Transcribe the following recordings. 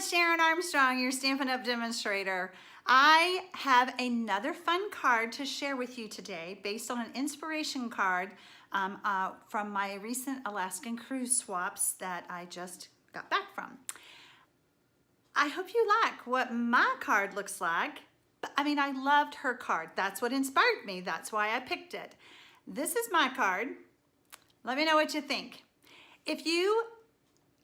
it's Sharon Armstrong, your Stampin' Up! Demonstrator. I have another fun card to share with you today based on an inspiration card from my recent Alaskan cruise swaps that I just got back from. I hope you like what my card looks like. I mean, I loved her card. That's what inspired me. That's why I picked it. This is my card. Let me know what you think. If you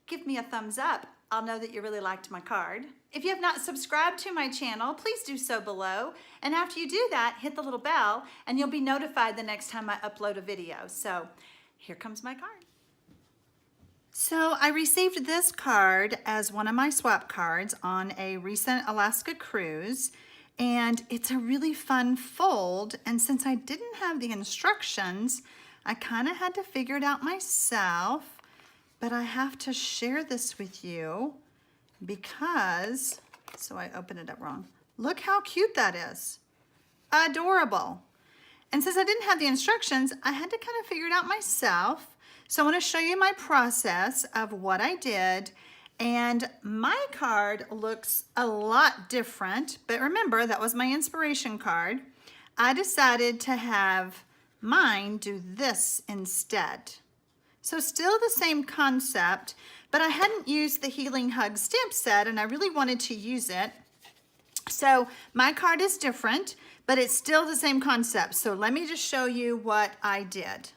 give me a thumbs up, I'll know that you really liked my card. If you have not subscribed to my channel, please do so below. And after you do that, hit the little bell and you'll be notified the next time I upload a video. So here comes my card. So I received this card as one of my swap cards on a recent Alaska cruise. And it's a really fun fold. And since I didn't have the instructions, I kind of had to figure it out myself. But I have to share this with you because, so I opened it up wrong. Look how cute that is. Adorable. And since I didn't have the instructions, I had to kind of figure it out myself. So I want to show you my process of what I did. And my card looks a lot different, but remember, that was my inspiration card. I decided to have mine do this instead. So still the same concept, but I hadn't used the Healing Hug stamp set and I really wanted to use it. So my card is different, but it's still the same concept. So let me just show you what I did.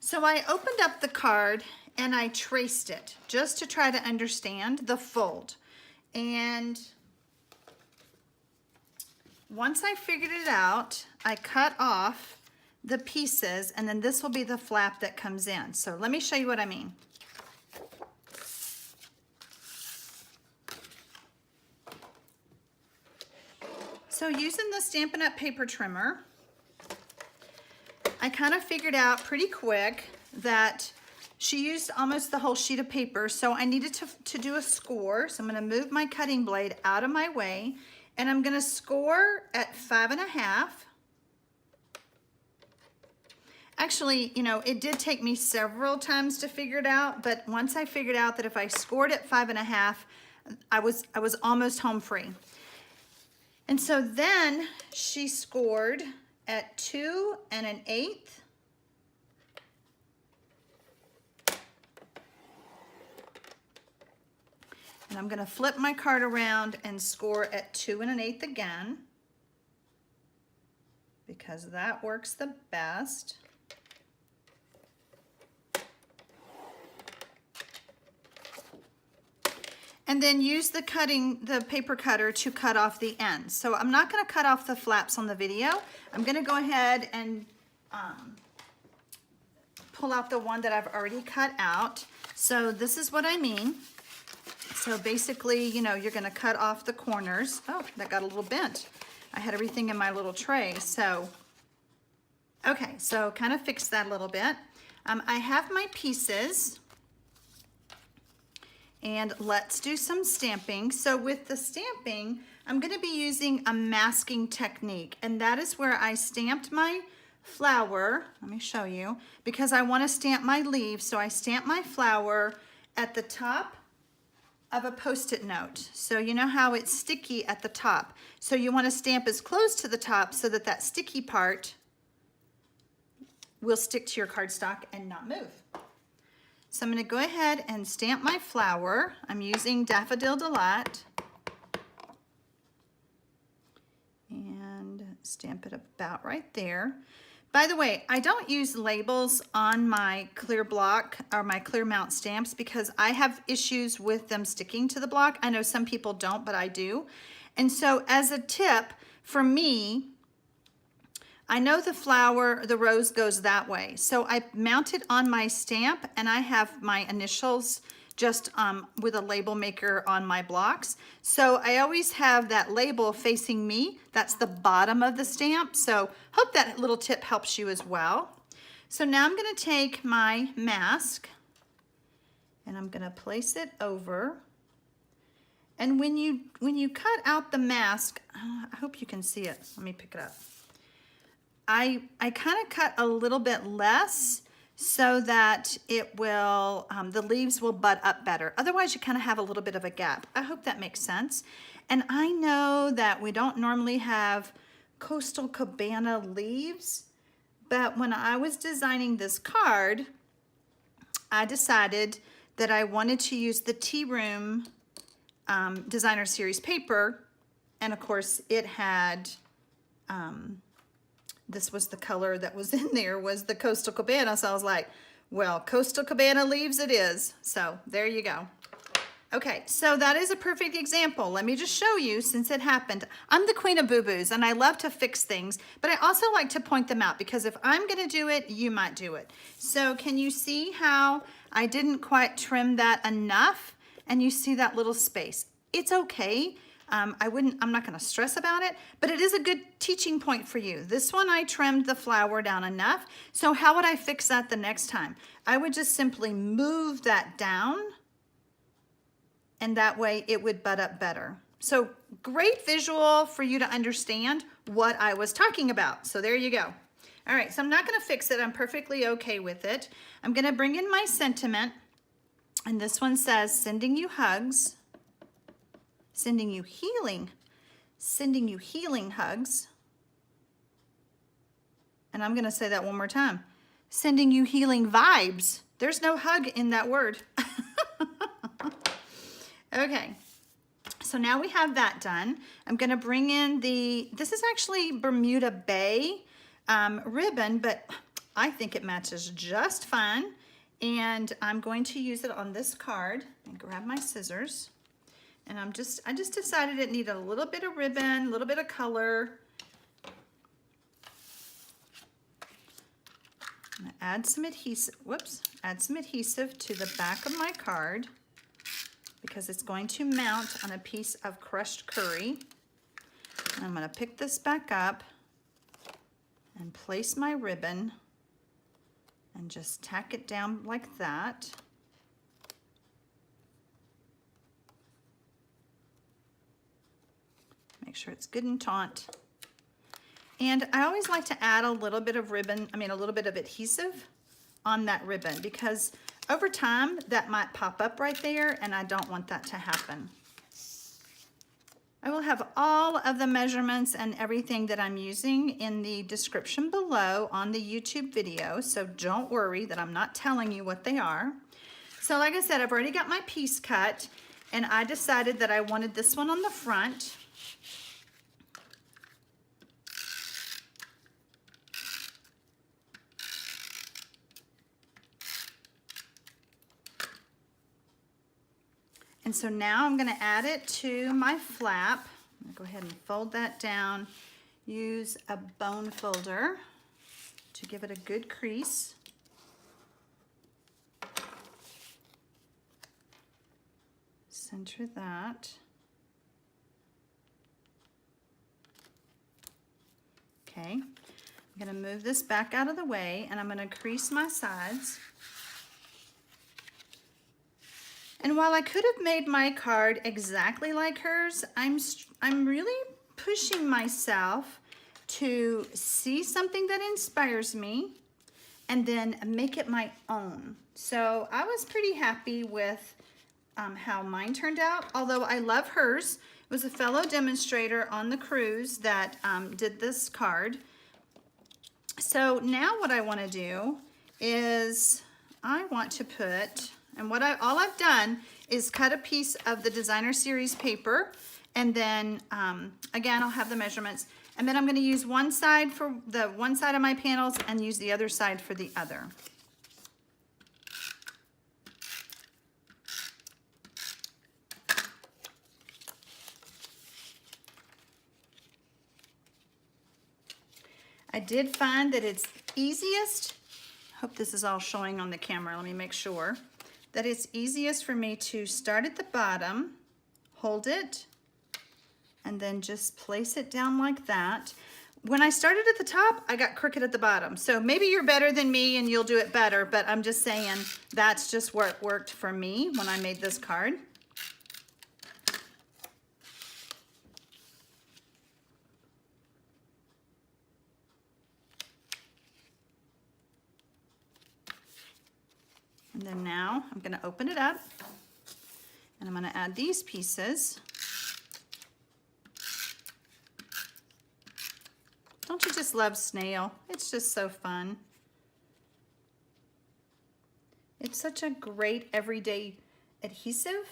So I opened up the card and I traced it just to try to understand the fold. And once I figured it out, I cut off the pieces, and then this will be the flap that comes in. So let me show you what I mean. So using the Stampin' Up! Paper trimmer, I kind of figured out pretty quick that she used almost the whole sheet of paper, so I needed to do a score. So I'm going to move my cutting blade out of my way, and I'm going to score at 5.5. Actually, you know, it did take me several times to figure it out, but once I figured out that if I scored at 5.5, I was almost home free. And so then she scored at 2 1/8. And I'm gonna flip my card around and score at 2 1/8 again, because that works the best. And then use the paper cutter to cut off the ends. So I'm not gonna cut off the flaps on the video. I'm gonna go ahead and pull out the one that I've already cut out. So this is what I mean. So basically, you know, you're gonna cut off the corners. Oh, that got a little bent. I had everything in my little tray. So, okay, so kind of fix that a little bit. I have my pieces. And let's do some stamping. So with the stamping, I'm gonna be using a masking technique, and that is where I stamped my flower. Let me show you, because I wanna stamp my leaves. So I stamp my flower at the top of a Post-it note. So you know how it's sticky at the top. So you wanna stamp as close to the top so that that sticky part will stick to your cardstock and not move. So I'm going to go ahead and stamp my flower. I'm using Daffodil Delight. And stamp it about right there. By the way, I don't use labels on my clear block or my clear mount stamps because I have issues with them sticking to the block. I know some people don't, but I do. And so as a tip, for me, I know the flower, the rose goes that way. So I mount it on my stamp and I have my initials just with a label maker on my blocks. So I always have that label facing me. That's the bottom of the stamp. So hope that little tip helps you as well. So now I'm gonna take my mask and I'm gonna place it over. And when you cut out the mask, I hope you can see it. Let me pick it up. I kind of cut a little bit less so that it will, the leaves will bud up better. Otherwise, you kind of have a little bit of a gap. I hope that makes sense. And I know that we don't normally have Coastal Cabana leaves, but when I was designing this card, I decided that I wanted to use the Tea Room Designer Series paper. And of course it had, this was the color that was in there, was the Coastal Cabana. So I was like, well, Coastal Cabana leaves it is. So there you go. Okay, so that is a perfect example. Let me just show you since it happened. I'm the queen of boo-boos and I love to fix things, but I also like to point them out because if I'm gonna do it, you might do it. So can you see how I didn't quite trim that enough? And you see that little space. It's okay. I'm not gonna stress about it, but it is a good teaching point for you. This one I trimmed the flower down enough. So how would I fix that the next time? I would just simply move that down, and that way it would bud up better. So great visual for you to understand what I was talking about. So there you go. All right, so I'm not gonna fix it. I'm perfectly okay with it. I'm gonna bring in my sentiment, and this one says, sending you hugs, sending you healing hugs. And I'm gonna say that one more time. Sending you healing vibes. There's no hug in that word. Okay, so now we have that done. I'm gonna bring in this is actually Bermuda Bay ribbon, but I think it matches just fine. And I'm going to use it on this card and grab my scissors. And I just decided it needed a little bit of ribbon, a little bit of color. I'm gonna add some adhesive, add some adhesive to the back of my card, because it's going to mount on a piece of crushed curry. And I'm gonna pick this back up and place my ribbon and just tack it down like that. Make sure it's good and taut. And I always like to add a little bit of ribbon, a little bit of adhesive on that ribbon, because over time that might pop up right there and I don't want that to happen. I will have all of the measurements and everything that I'm using in the description below on the YouTube video, so don't worry that I'm not telling you what they are. So like I said, I've already got my piece cut, and I decided that I wanted this one on the front. And so now I'm gonna add it to my flap. I'm gonna go ahead and fold that down. Use a bone folder to give it a good crease. Center that. Okay, I'm gonna move this back out of the way and I'm gonna crease my sides. And while I could have made my card exactly like hers, I'm really pushing myself to see something that inspires me and then make it my own. So I was pretty happy with how mine turned out, although I love hers. It was a fellow demonstrator on the cruise that did this card. So now what I want to do is I want to put, and all I've done is cut a piece of the Designer Series paper, and then again I'll have the measurements, and then I'm going to use one side for the one side of my panels and use the other side for the other. I did find that it's easiest, I hope this is all showing on the camera, let me make sure, that it's easiest for me to start at the bottom, hold it, and then just place it down like that. When I started at the top, I got crooked at the bottom. So maybe you're better than me and you'll do it better, but I'm just saying that's just what worked for me when I made this card. And then now I'm gonna open it up and I'm gonna add these pieces. Don't you just love snail? It's just so fun. It's such a great everyday adhesive.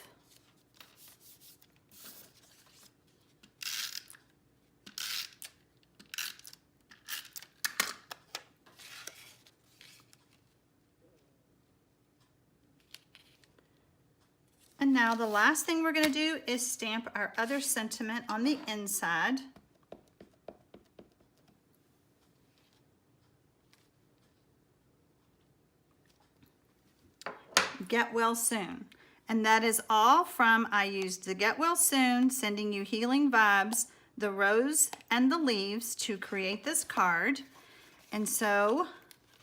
And now the last thing we're gonna do is stamp our other sentiment on the inside. Get well soon. And that is all from, I used the Get Well Soon, Sending You Healing Vibes, the rose and the leaves to create this card. And so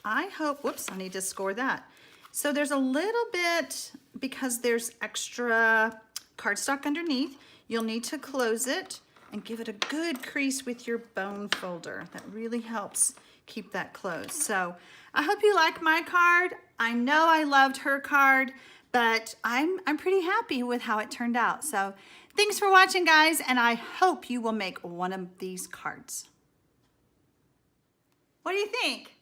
I hope, whoops, I need to score that. So there's a little bit, because there's extra cardstock underneath, you'll need to close it and give it a good crease with your bone folder. That really helps keep that closed. So I hope you like my card. I know I loved her card, but I'm pretty happy with how it turned out. So thanks for watching, guys, and I hope you will make one of these cards. What do you think?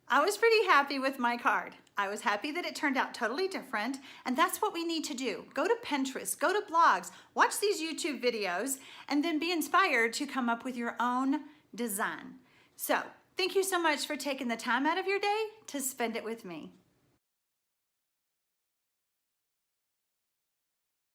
I was pretty happy with my card. I was happy that it turned out totally different, and that's what we need to do. Go to Pinterest, go to blogs, watch these YouTube videos, and then be inspired to come up with your own design. So thank you so much for taking the time out of your day to spend it with me.